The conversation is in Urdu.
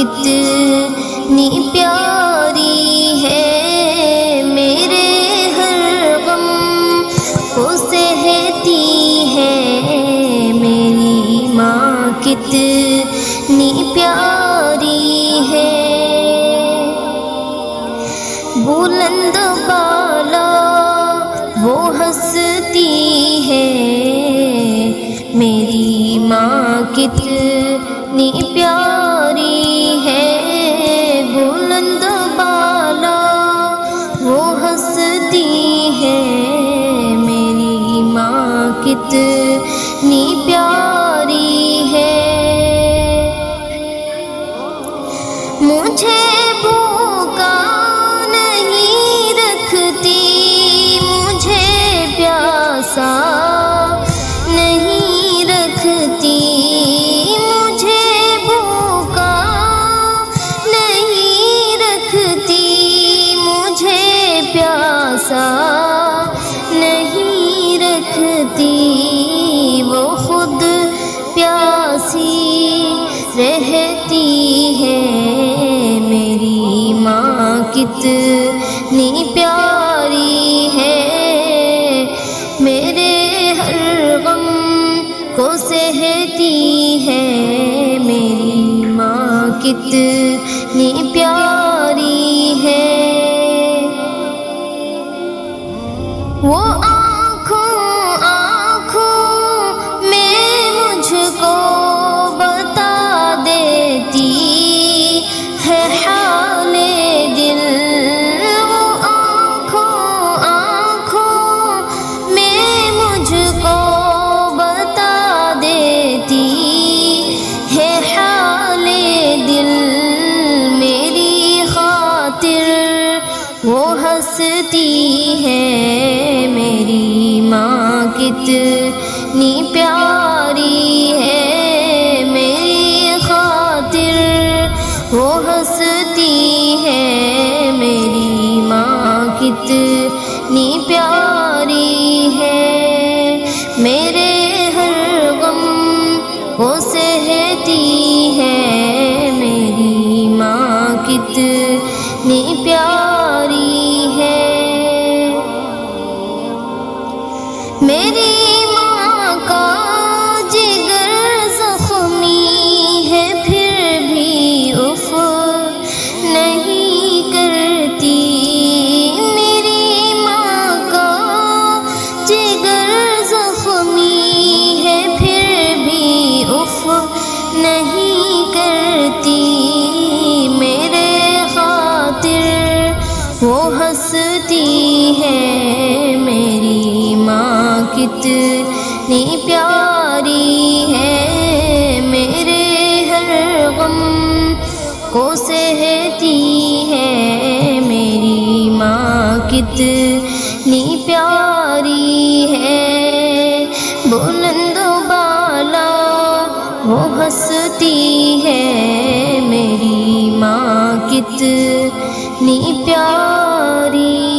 کتنی پیاری ہے، میرے ہر غم کو سہتی ہے، میری ماں کتنی پیاری ہے۔ بلند بالا وہ ہستی ہے، میری ماں کتنی پیاری ہے۔ بلند بالا وہ ہستی ہے، میری ماں کتنی پیاری ہے۔ مجھے بھوکا نہیں رکھتی، مجھے پیاسا نہیں رکھتی، مجھے بھوکا نہیں رکھتی، مجھے پیاسا نہیں رکھتی، وہ خود پیاسی رہتی ہے، میری ماں کتنی پیاری ہے، میرے ہر غم کو سہتی ہے، میری ماں کتنی پیاری ہے۔ وہ وہ ہستی ہے، میری ماں کتنی پیاری ہے، میری خاطر وہ ہستی ہے، میری ماں کتنی پیاری ہے، میرے ہر غم کو سہتی ہے، میری ماں کتنی پیاری ہے۔ میری ماں کا جگر زخمی ہے، پھر بھی اف نہیں کرتی، میری ماں کا جگر زخمی ہے، پھر بھی اف نہیں کرتی، میرے وہ ہستی ہے، میری ماں کتنی پیاری ہے، میرے ہر غم کو سہتی ہے، میری ماں کتنی پیاری ہے۔ بلند بالا وہ ہستی ہے، میری ماں کتنی پیاری